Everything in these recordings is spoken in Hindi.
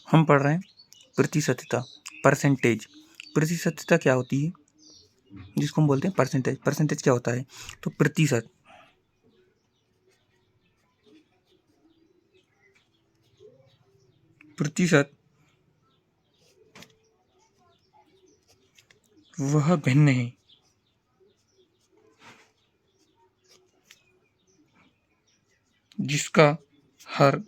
हम पढ़ रहे हैं प्रतिशतता, परसेंटेज। प्रतिशतता क्या होती है, जिसको हम बोलते हैं परसेंटेज। परसेंटेज क्या होता है, तो प्रतिशत। प्रतिशत वह भिन्न है जिसका हर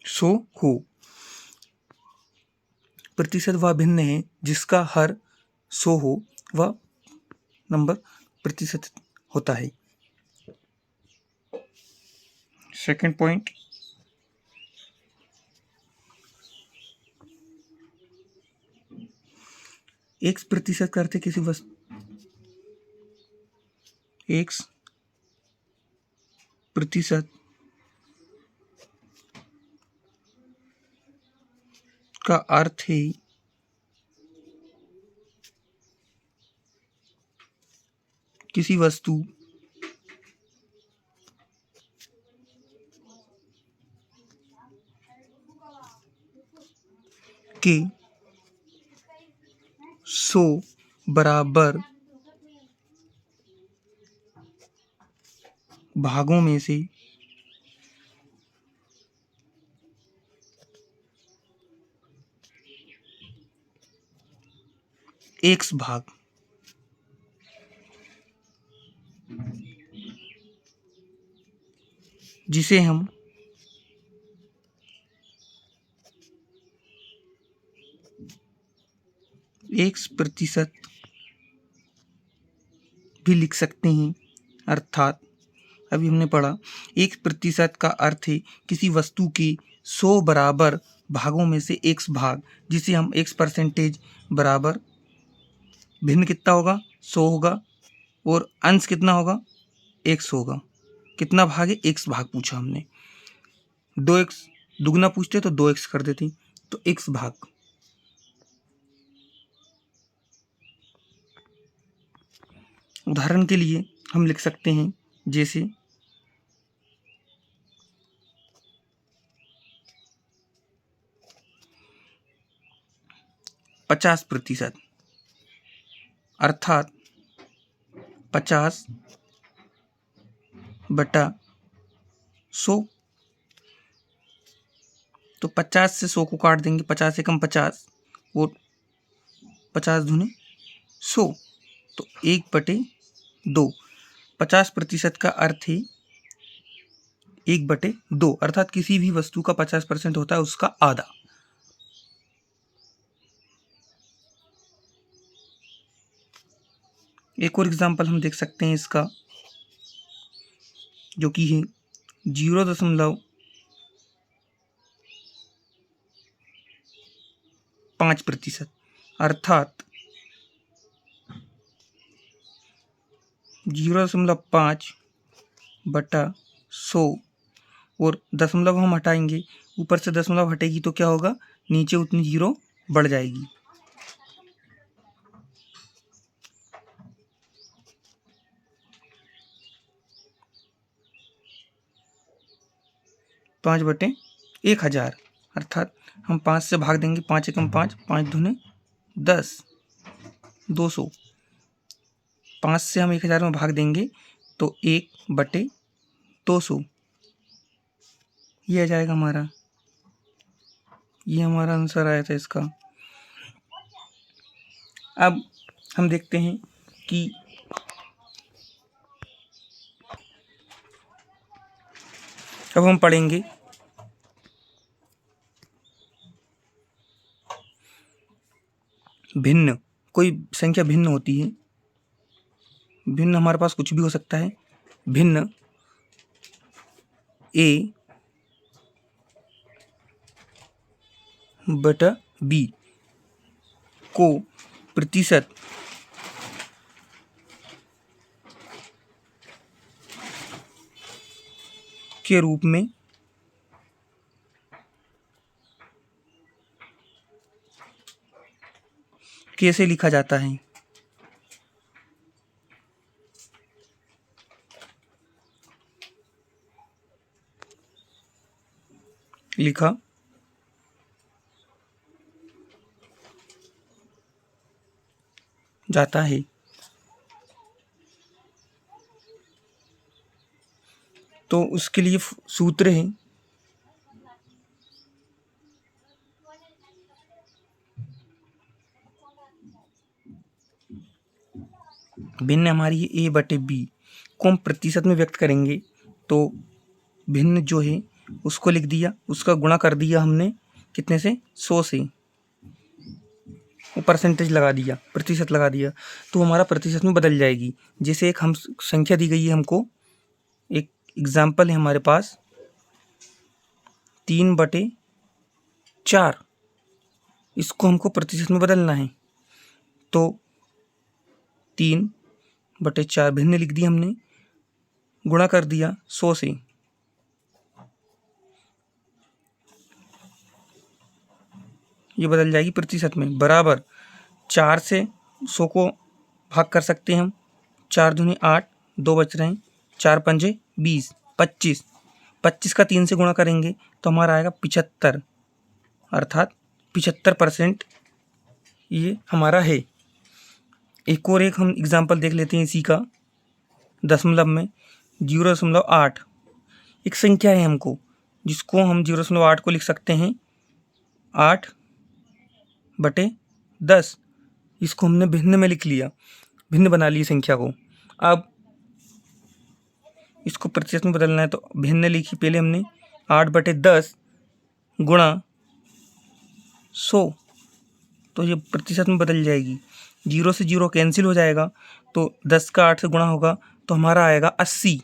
सो हो। प्रतिशत वह भिन्न है जिसका हर 100 हो, वह नंबर प्रतिशत होता है। सेकंड पॉइंट, एक्स प्रतिशत का अर्थ है किसी वस्तु, एक्स प्रतिशत का अर्थ है किसी वस्तु के 100 बराबर भागों में से एक्स भाग, जिसे हम एक्स प्रतिशत भी लिख सकते हैं। अर्थात अभी हमने पढ़ा, एक प्रतिशत का अर्थ है किसी वस्तु के 100 बराबर भागों में से एक्स भाग, जिसे हम एक्स परसेंटेज बराबर भिन्न कितना होगा, 100 होगा, और अंश कितना होगा, एक्स होगा। कितना भाग है, एक्स भाग पूछा हमने। 2x दुगना पूछते तो 2x कर देते, तो एक्स भाग। उदाहरण के लिए हम लिख सकते हैं, जैसे 50%, अर्थात 50 बटा 100। तो 50 से 100 को काट देंगे, 50 एकम 50 और 50 दूनी 100, तो 1/2। 50% का अर्थ है 1/2, अर्थात किसी भी वस्तु का 50% होता है उसका आधा। एक और एग्जाम्पल हम देख सकते हैं इसका, जो कि है 0.5%, अर्थात 0.5 बटा 100, और दशमलव हम हटाएंगे, ऊपर से दशमलव हटेगी तो क्या होगा, नीचे उतनी जीरो बढ़ जाएगी। पाँच बटे 1000, अर्थात हम 5 से भाग देंगे, 5 एकम 5, 5 दूने 10, 200। 5 से हम 1000 में भाग देंगे तो 1/200, ये आ जाएगा हमारा, ये हमारा आंसर आया था इसका। अब हम देखते हैं कि अब हम पढ़ेंगे भिन्न। कोई संख्या भिन्न होती है, भिन्न हमारे पास कुछ भी हो सकता है। भिन्न a बटा b को प्रतिशत के रूप में कैसे लिखा जाता है? लिखा जाता है। तो उसके लिए सूत्र है भिन्न हमारी ए बटे बी को हम प्रतिशत में व्यक्त करेंगे, तो भिन्न जो है उसको लिख दिया, उसका गुणा कर दिया हमने कितने से, 100 से, वो परसेंटेज लगा दिया, प्रतिशत लगा दिया, तो हमारा प्रतिशत में बदल जाएगी। जैसे एक हम संख्या दी गई है हमको, एक एग्जाम्पल है हमारे पास 3/4, इसको हमको प्रतिशत में बदलना है, तो 3/4 भिन्न लिख दिया हमने, गुणा कर दिया 100 से, ये बदल जाएगी प्रतिशत में, बराबर 4 से 100 को भाग कर सकते हैं हम, 4 दूनी 8, 2 बच रहे हैं, 4 पंजे 20, 25, 25 का 3 से गुणा करेंगे तो हमारा आएगा 75, अर्थात 75% ये हमारा है। एक और एक हम एग्जाम्पल देख लेते हैं इसी का, दशमलव में 0.8, एक संख्या है हमको जिसको हम 0.8 को लिख सकते हैं 8/10, इसको हमने भिन्न में लिख लिया, भिन्न बना ली संख्या को। अब इसको प्रतिशत में बदलना है तो भिन्न लिखी पहले हमने 8/10 गुणा 100, तो ये प्रतिशत में बदल जाएगी, 0 से 0 कैंसिल हो जाएगा, तो 10 का 8 से गुणा होगा तो हमारा आएगा 80,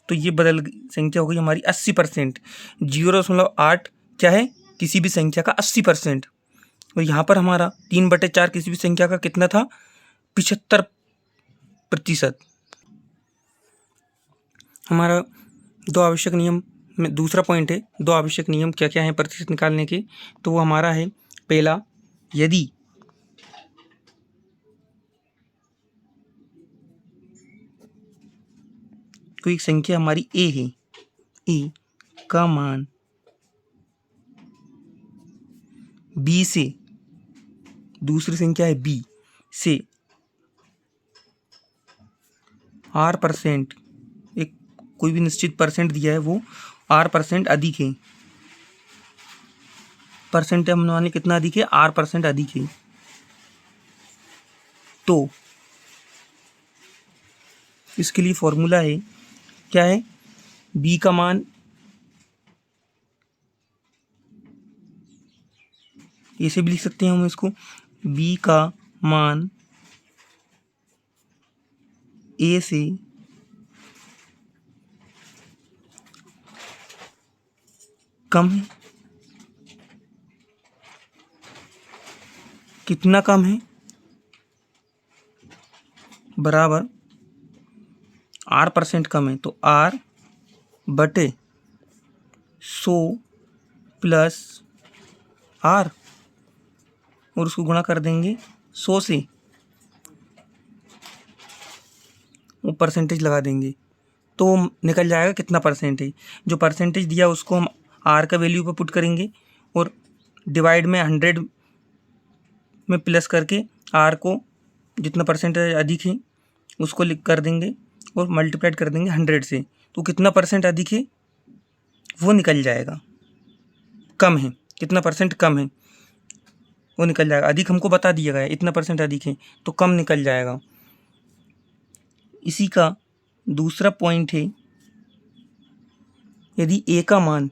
तो ये बदल संख्या हो गई हमारी 80%। 0.8 क्या है, किसी भी संख्या का 80%, और यहाँ पर हमारा 3/4 किसी भी संख्या का कितना था, 75%। हमारा दो आवश्यक नियम में दूसरा पॉइंट है, दो आवश्यक नियम क्या क्या हैं प्रतिशत निकालने के, तो वो हमारा है, पहला, यदि कोई एक संख्या हमारी ए है, ए का मान बी से, दूसरी संख्या है बी से R%, एक कोई भी निश्चित परसेंट दिया है वो R% अधिक है, परसेंट हम माने कितना अधिक है, R% अधिक है, तो इसके लिए फॉर्मूला है, क्या है, बी का मान ऐसे भी लिख सकते हैं हम इसको, बी का मान ए से कम है, कितना कम है, बराबर R% कम है, तो R/100 प्लस R, और उसको गुणा कर देंगे 100 से, वो परसेंटेज लगा देंगे, तो निकल जाएगा कितना परसेंट है। जो परसेंटेज दिया उसको हम R का वैल्यू पर पुट करेंगे और डिवाइड में 100 में प्लस करके R को जितना परसेंटेज अधिक है उसको लिख कर देंगे और मल्टीप्लाइड कर देंगे 100 से, तो कितना परसेंट अधिक है वो निकल जाएगा, कम है कितना परसेंट कम है वो निकल जाएगा, अधिक हमको बता दिया गया इतना परसेंट अधिक है तो कम निकल जाएगा। इसी का दूसरा पॉइंट है, यदि ए का मान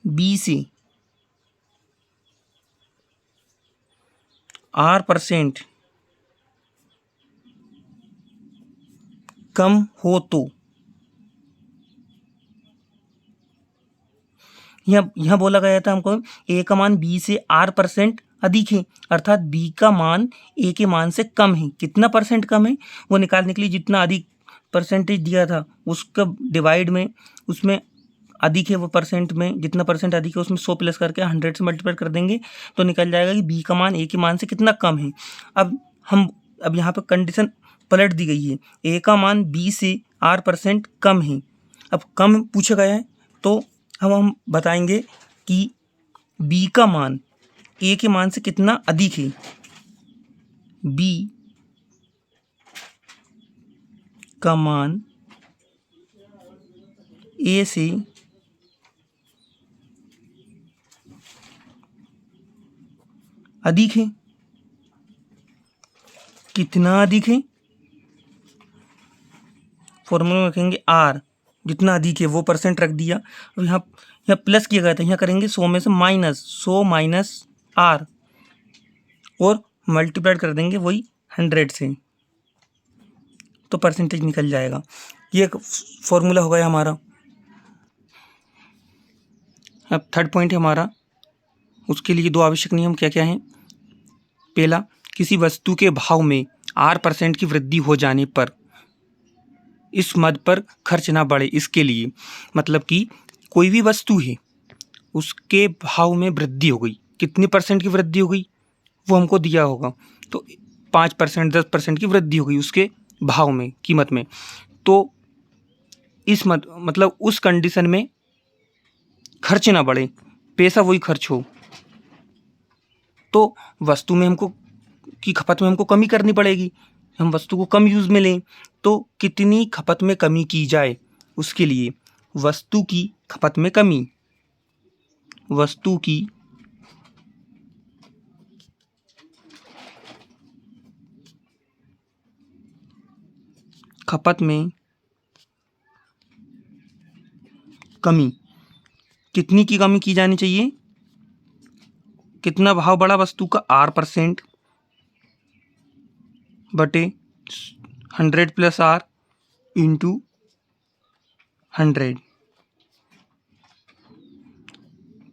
बी से R% कम हो तो, यहाँ बोला गया था हमको ए का मान बी से R% अधिक है, अर्थात बी का मान ए के मान से कम है। कितना परसेंट कम है वो निकालने के लिए जितना अधिक परसेंटेज दिया था उसका डिवाइड में उसमें अधिक है वो परसेंट में, जितना परसेंट अधिक है उसमें 100 प्लस करके 100 से मल्टीप्लाई कर देंगे तो निकल जाएगा कि बी का मान ए के मान से कितना कम है। अब यहाँ पर कंडीशन पलट दी गई है, ए का मान बी से R% कम है। अब कम पूछा गया है तो हम बताएंगे कि बी का मान ए के मान से कितना अधिक है। बी का मान ए से अधिक है। कितना अधिक है? फॉर्मूला में रखेंगे R, जितना अधिक है वो परसेंट रख दिया। अब यहाँ प्लस किया गया था, यहाँ करेंगे 100 में से -100 माइनस R और मल्टीप्लाइड कर देंगे वही 100 से, तो परसेंटेज निकल जाएगा। ये एक फॉर्मूला हो गया हमारा। अब थर्ड पॉइंट है हमारा, उसके लिए 2 आवश्यक नियम क्या क्या हैं। पहला, किसी वस्तु के भाव में R% की वृद्धि हो जाने पर इस मद पर खर्च ना बढ़े। इसके लिए मतलब कि कोई भी वस्तु है उसके भाव में वृद्धि हो गई, कितने परसेंट की वृद्धि हो गई वो हमको दिया होगा, तो 5% 10% की वृद्धि हो गई उसके भाव में, कीमत में, तो इस मतलब उस कंडीशन में खर्च ना बढ़े, पैसा वही खर्च हो, तो वस्तु में हमको की खपत में हमको कमी करनी पड़ेगी। हम वस्तु को कम यूज़ में लें तो कितनी खपत में कमी की जाए, उसके लिए वस्तु की खपत में कमी, वस्तु की खपत में कमी, कितनी की कमी की जानी चाहिए? कितना भाव बढ़ा वस्तु का? R% बटे 100 प्लस R इंटू 100।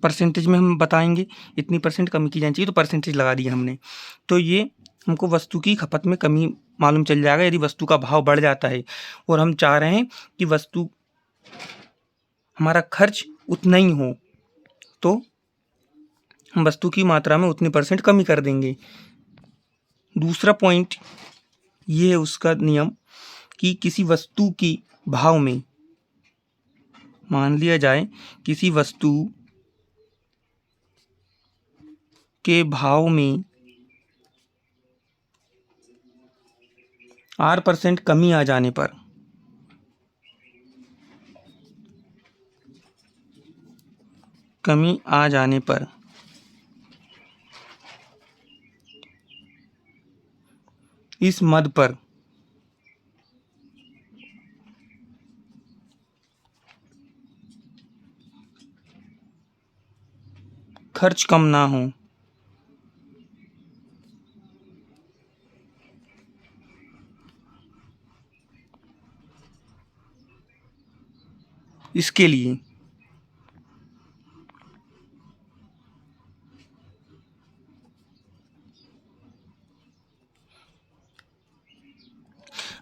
परसेंटेज में हम बताएंगे इतनी परसेंट कमी की जानी चाहिए, तो परसेंटेज लगा दिया हमने, तो ये हमको वस्तु की खपत में कमी मालूम चल जाएगा यदि वस्तु का भाव बढ़ जाता है और हम चाह रहे हैं कि वस्तु हमारा खर्च उतना ही हो, तो हम वस्तु की मात्रा में उतनी परसेंट कमी कर देंगे। दूसरा पॉइंट ये है उसका नियम कि किसी वस्तु की भाव में, मान लिया जाए किसी वस्तु के भाव में R% कमी आ जाने पर इस मद पर खर्च कम ना हो, इसके लिए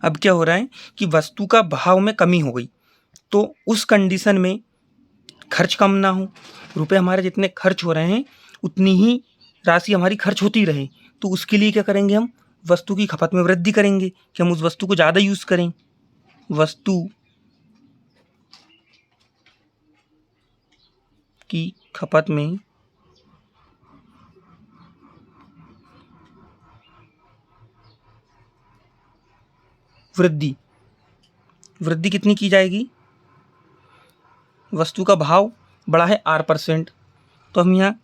अब क्या हो रहा है कि वस्तु का भाव में कमी हो गई, तो उस कंडीशन में खर्च कम ना हो, रुपए हमारे जितने खर्च हो रहे हैं उतनी ही राशि हमारी खर्च होती रहे, तो उसके लिए क्या करेंगे, हम वस्तु की खपत में वृद्धि करेंगे कि हम उस वस्तु को ज़्यादा यूज़ करें। वस्तु की खपत में वृद्धि कितनी की जाएगी? वस्तु का भाव बढ़ा है R%, तो हम यहाँ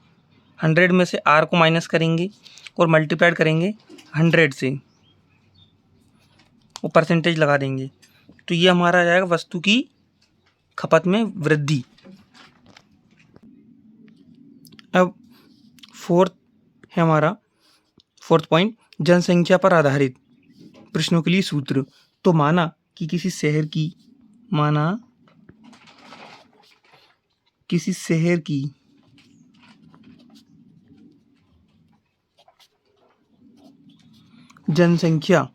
100 में से R को माइनस करेंगे और मल्टीप्लाइड करेंगे 100 से और परसेंटेज लगा देंगे, तो ये हमारा आ जाएगा वस्तु की खपत में वृद्धि। अब फोर्थ है हमारा, फोर्थ पॉइंट, जनसंख्या पर आधारित प्रश्नों के लिए सूत्र। तो माना कि किसी शहर की जनसंख्या,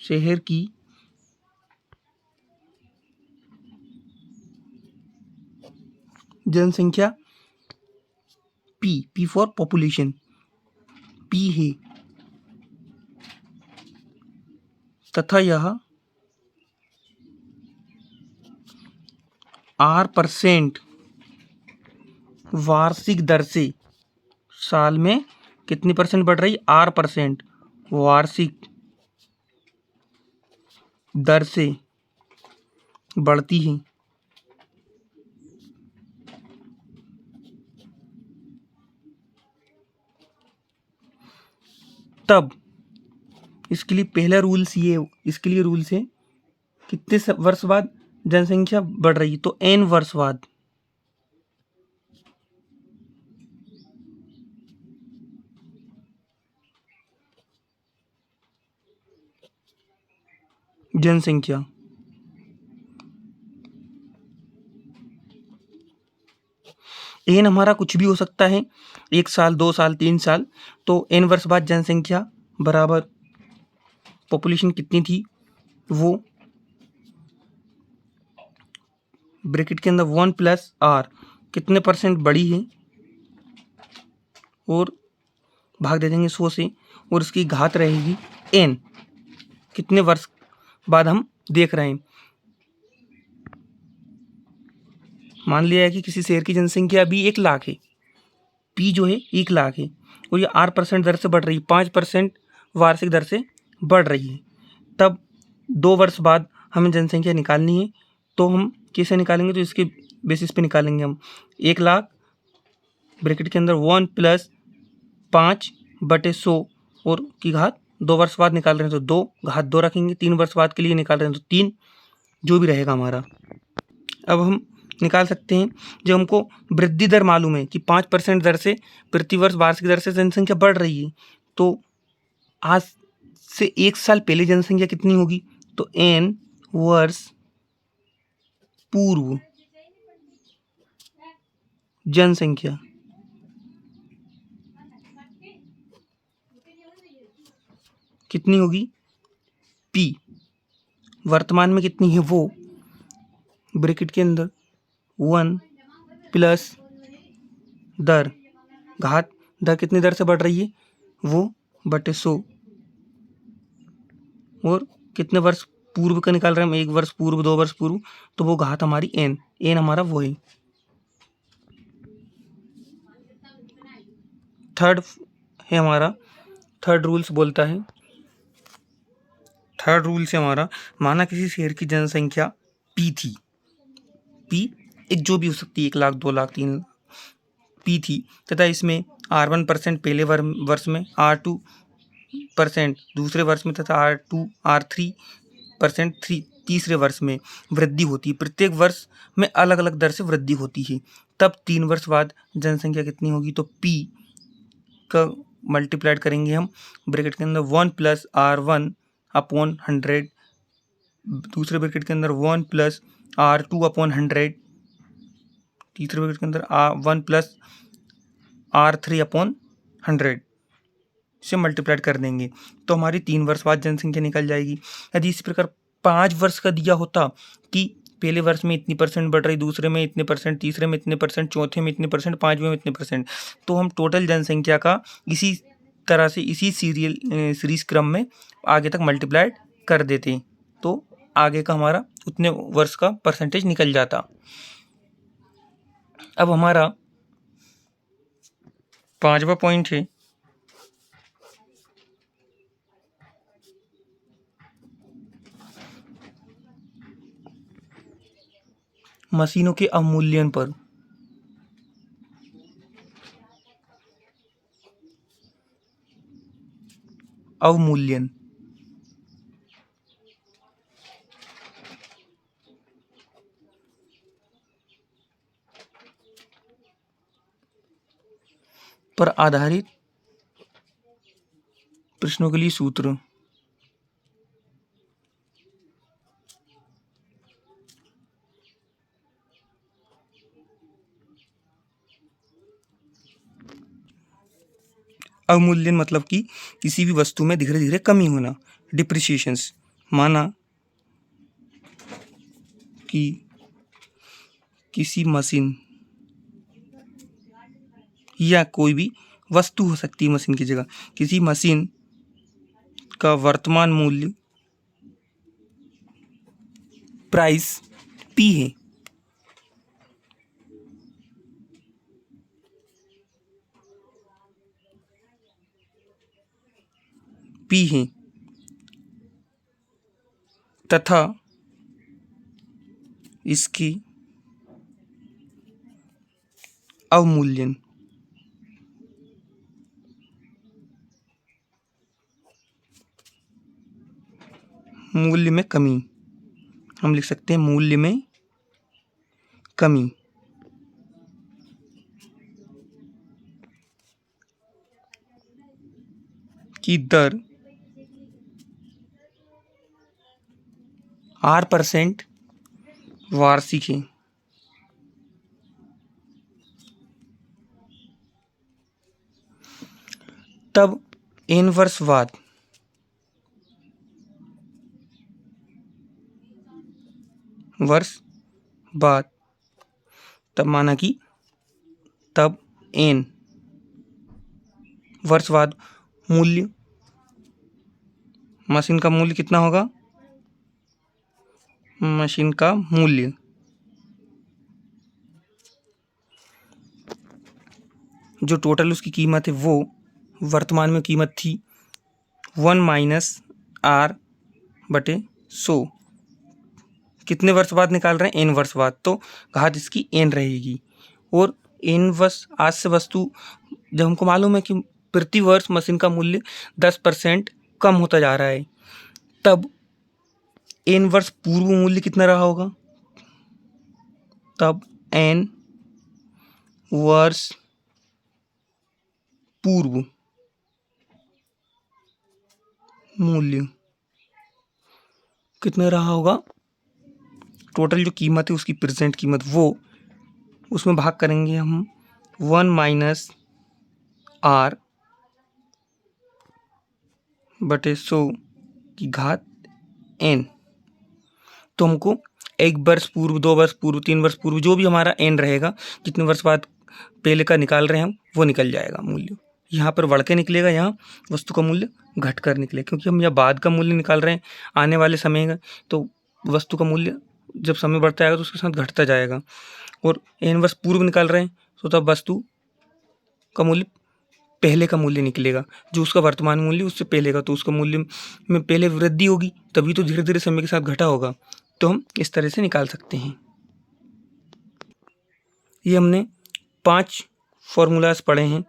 शहर की जनसंख्या पी फॉर पॉपुलेशन, पी है तथा यह R% वार्षिक दर से, साल में कितनी परसेंट बढ़ रही? R% वार्षिक दर से बढ़ती है। तब इसके लिए पहला रूल्स ये, इसके लिए रूल्स है कितने वर्ष बाद जनसंख्या बढ़ रही है, तो n वर्ष बाद। जनसंख्या एन हमारा कुछ भी हो सकता है, 1 साल, 2 साल, 3 साल। तो n वर्ष बाद जनसंख्या बराबर पॉपुलेशन कितनी थी, वो ब्रैकेट के अंदर 1 प्लस r कितने परसेंट बढ़ी है, और भाग दे देंगे 100 से, और इसकी घात रहेगी n, कितने वर्ष बाद हम देख रहे हैं। मान लिया है कि किसी शहर की जनसंख्या अभी 1 लाख है, पी जो है 1 लाख है, और ये R% दर से बढ़ रही है, 5% वार्षिक दर से बढ़ रही है। तब 2 वर्ष बाद हमें जनसंख्या निकालनी है, तो हम कैसे निकालेंगे? तो इसके बेसिस पे निकालेंगे हम। 1 लाख ब्रैकेट के अंदर 1 प्लस 5/100 और की घात 2 वर्ष बाद निकाल रहे हैं तो 2 घात 2 रखेंगे, 3 वर्ष बाद के लिए निकाल रहे हैं तो 3, जो भी रहेगा हमारा। अब हम निकाल सकते हैं, जब हमको वृद्धि दर मालूम है कि 5% दर से प्रति वर्ष वार्षिक दर से जनसंख्या बढ़ रही है, तो आज से 1 साल पहले जनसंख्या कितनी होगी? तो n वर्ष पूर्व जनसंख्या कितनी होगी? p वर्तमान में कितनी है वो, ब्रैकेट के अंदर 1 प्लस दर, घात दर कितनी दर से बढ़ रही है, वो बटे 100, और कितने वर्ष पूर्व का निकाल रहे हैं हम, 1 वर्ष पूर्व, 2 वर्ष पूर्व, तो वो घात हमारी n हमारा वो है। थर्ड है हमारा, थर्ड रूल्स बोलता है, थर्ड रूल से हमारा, माना किसी शहर की जनसंख्या पी थी, पी एक जो भी हो सकती है, 1 लाख, 2 लाख, 3 पी थी, तथा इसमें R1% पहले वर्ष में, R2% दूसरे वर्ष में, तथा R3% तीसरे वर्ष में वृद्धि होती है। प्रत्येक वर्ष में अलग अलग दर से वृद्धि होती है। तब 3 वर्ष बाद जनसंख्या कितनी होगी? तो P का मल्टीप्लाइड करेंगे हम, ब्रैकेट के अंदर 1 प्लस R1/100, दूसरे ब्रैकेट के अंदर 1 प्लस R2/100, तीसरे ब्रैकेट के अंदर 1 प्लस R3/100 से मल्टीप्लाइड कर देंगे, तो हमारी 3 वर्ष बाद जनसंख्या निकल जाएगी। यदि इस प्रकार 5 वर्ष का दिया होता कि पहले वर्ष में इतनी परसेंट बढ़ रही, दूसरे में इतने परसेंट, तीसरे में इतने परसेंट, चौथे में इतने परसेंट, 5वें में इतने परसेंट, तो हम टोटल जनसंख्या का इसी तरह से, इसी सीरीज क्रम में आगे तक मल्टीप्लाइड कर देते, तो आगे का हमारा उतने वर्ष का परसेंटेज निकल जाता। अब हमारा 5वां पॉइंट है मशीनों के अवमूल्यन पर। अवमूल्यन पर आधारित प्रश्नों के लिए सूत्र। अवमूल्यन मतलब कि किसी भी वस्तु में धीरे धीरे कमी होना। डिप्रिसिएशंस, माना कि किसी मशीन या कोई भी वस्तु हो सकती है मशीन की जगह, किसी मशीन का वर्तमान मूल्य प्राइस पी है, पी है तथा इसकी अवमूल्यन मूल्य में कमी, हम लिख सकते हैं मूल्य में कमी की दर R% वार्षिक है। तब n वर्ष बाद तब माना कि तब n वर्ष बाद मूल्य, मशीन का मूल्य कितना होगा, मशीन का मूल्य जो टोटल उसकी कीमत है वो वर्तमान में कीमत थी 1 - R/100, कितने वर्ष बाद निकाल रहे हैं, n वर्ष बाद, तो घात इसकी n रहेगी। और n वर्ष आज से वस्तु, जब हमको मालूम है कि प्रति वर्ष मशीन का मूल्य 10% कम होता जा रहा है, तब n वर्ष पूर्व मूल्य कितना रहा होगा, तब n वर्ष पूर्व मूल्य कितना रहा होगा, टोटल जो कीमत है उसकी प्रेजेंट कीमत, वो उसमें भाग करेंगे हम 1 - R/100 की घात n। तो हमको 1 वर्ष पूर्व, 2 वर्ष पूर्व, 3 वर्ष पूर्व, जो भी हमारा n रहेगा, कितने वर्ष बाद पहले का निकाल रहे हैं हम, वो निकल जाएगा मूल्य। यहाँ पर बढ़ के निकलेगा, यहाँ वस्तु का मूल्य घट कर निकलेगा, क्योंकि हम यहाँ बाद का मूल्य निकाल रहे हैं आने वाले समय का, तो वस्तु का मूल्य जब समय बढ़ता जाएगा तो उसके साथ घटता जाएगा। और n वर्ष पूर्व निकाल रहे हैं तो तब वस्तु का मूल्य पहले का मूल्य निकलेगा, जो उसका वर्तमान मूल्य उससे पहले का, तो उसका मूल्य में पहले वृद्धि होगी, तभी तो धीरे धीरे समय के साथ घटा होगा। तो हम इस तरह से निकाल सकते हैं। ये हमने 5 फॉर्मूलाज पढ़े हैं।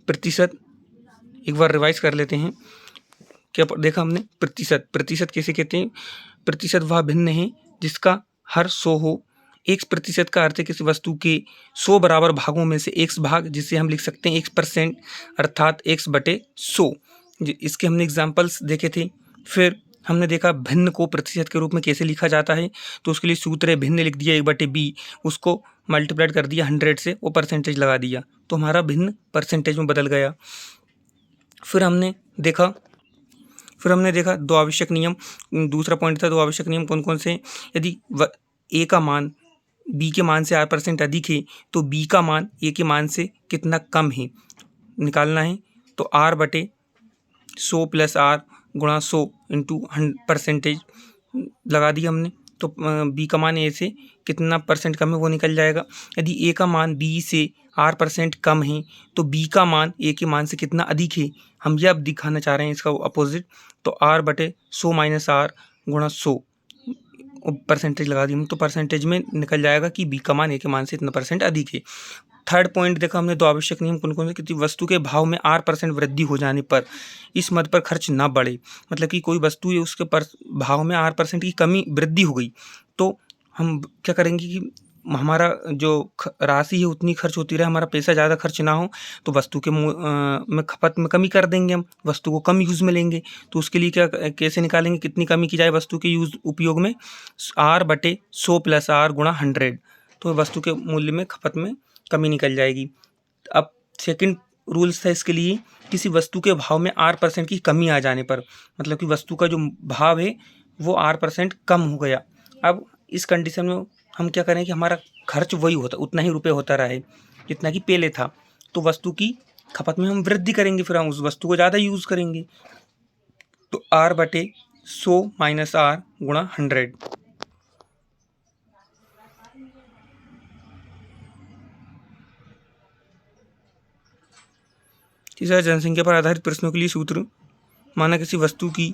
प्रतिशत एक बार रिवाइज कर लेते हैं। क्या देखा हमने, प्रतिशत, प्रतिशत कैसे कहते हैं, प्रतिशत वह भिन्न है जिसका हर 100 हो। 1% का अर्थ है किसी वस्तु के 100 बराबर भागों में से x भाग, जिसे हम लिख सकते हैं 1%, अर्थात x/100। इसके हमने एग्जाम्पल्स देखे थे। फिर हमने देखा भिन्न को प्रतिशत के रूप में कैसे लिखा जाता है, तो उसके लिए सूत्र है, भिन्न लिख दिया 1/b, उसको मल्टीप्लाइड कर दिया 100 से, वो परसेंटेज लगा दिया, तो हमारा भिन्न परसेंटेज में बदल गया। फिर हमने देखा दो आवश्यक नियम। दूसरा पॉइंट था दो आवश्यक नियम कौन कौन से हैं। यदि a का मान b के मान से R% अधिक है तो b का मान a के मान से कितना कम है निकालना है। तो R/100 + R गुणा 100 इंटू परसेंटेज लगा दिया हमने, तो b का मान a से कितना परसेंट कम है वो निकल जाएगा। यदि a का मान b से R% कम है तो b का मान a के मान से कितना अधिक है, हम यह अब दिखाना चाह रहे हैं इसका अपोजिट। तो R/100 - R गुणा 100 परसेंटेज लगा दी हम, तो परसेंटेज में निकल जाएगा कि b का मान a के मान से इतना परसेंट अधिक है। थर्ड पॉइंट देखा हमने दो आवश्यक नियम कौन कौन से, किसी वस्तु के भाव में R% वृद्धि हो जाने पर इस मद पर खर्च ना बढ़े। मतलब कि कोई वस्तु है उसके भाव में R% की कमी वृद्धि हो गई, तो हम क्या करेंगे कि हमारा जो राशि है उतनी खर्च होती रहे, हमारा पैसा ज़्यादा खर्च ना हो, तो वस्तु के में खपत में कमी कर देंगे, हम वस्तु को कम यूज़ में लेंगे। तो उसके लिए कैसे निकालेंगे, कितनी कमी की जाए वस्तु के यूज़ उपयोग में, R/100 + R गुणा 100, तो वस्तु के मूल्य में खपत में कमी निकल जाएगी। अब सेकंड रूल्स था इसके लिए, किसी वस्तु के भाव में R% की कमी आ जाने पर, मतलब कि वस्तु का जो भाव है वो R% कम हो गया। अब इस कंडीशन में हम क्या करें कि हमारा खर्च वही होता, उतना ही रुपये होता रहे जितना कि पहले था, तो वस्तु की खपत में हम वृद्धि करेंगे, फिर हम उस वस्तु को ज़्यादा यूज़ करेंगे। तो R/100 - R × 100। तीसरा, जनसंख्या पर आधारित प्रश्नों के लिए सूत्र। माना किसी वस्तु की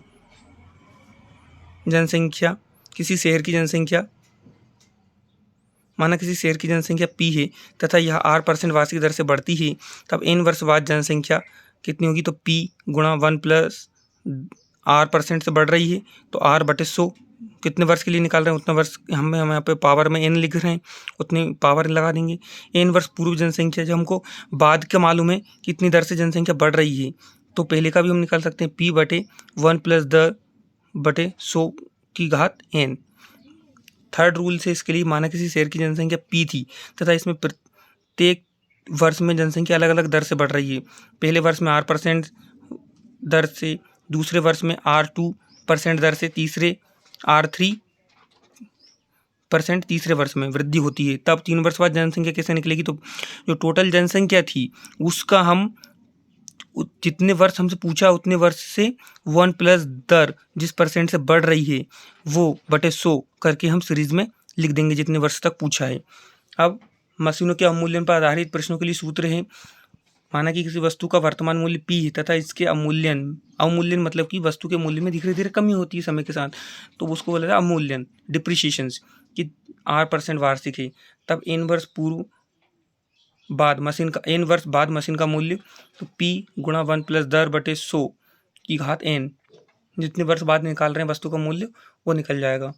जनसंख्या, किसी शहर की जनसंख्या, माना किसी शहर की जनसंख्या P है तथा यह R% वार्षिक दर से बढ़ती है, तब n वर्ष बाद जनसंख्या कितनी होगी? तो P × 1 + R% से बढ़ रही है, तो R/100 कितने वर्ष के लिए निकाल रहे हैं उतना वर्ष हम यहाँ पे पावर में n लिख रहे हैं, उतनी पावर लगा देंगे। n वर्ष पूर्व जनसंख्या, जो हमको बाद का मालूम है कितनी दर से जनसंख्या बढ़ रही है, तो पहले का भी हम निकाल सकते हैं, P/1 + 10/100 की घात n। थर्ड रूल से इसके लिए, माना किसी शहर की जनसंख्या P थी तथा इसमें प्रत्येक वर्ष में जनसंख्या अलग अलग दर से बढ़ रही है। पहले वर्ष में R% दर से, दूसरे वर्ष में R2% दर से, तीसरे R3% तीसरे वर्ष में वृद्धि होती है। तब 3 वर्ष बाद जनसंख्या कैसे निकलेगी? तो जो टोटल जनसंख्या थी उसका हम जितने वर्ष हमसे पूछा उतने वर्ष से 1 प्लस दर जिस % से बढ़ रही है वो बटे 100 करके हम सीरीज में लिख देंगे जितने वर्ष तक पूछा है। अब मशीनों के अवमूल्यन पर आधारित प्रश्नों के लिए सूत्र है। माना कि किसी वस्तु का वर्तमान मूल्य P है तथा इसके अवमूल्यन मतलब कि वस्तु के मूल्य में धीरे धीरे कमी होती है समय के साथ, तो उसको बोला जाता है अवमूल्यन, डिप्रिशिएशंस, कि R% वार्षिक है। तब n वर्ष बाद मशीन का मूल्य, तो P × 1 + दर बटे 100 की घात n, जितने वर्ष बाद निकाल रहे हैं वस्तु का मूल्य वो निकल जाएगा।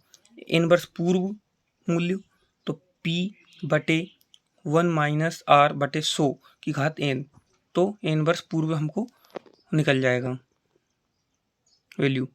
n वर्ष पूर्व मूल्य, तो P/1 - R/100 की घात n, तो n वर्ष पूर्व हमको निकल जाएगा वैल्यू।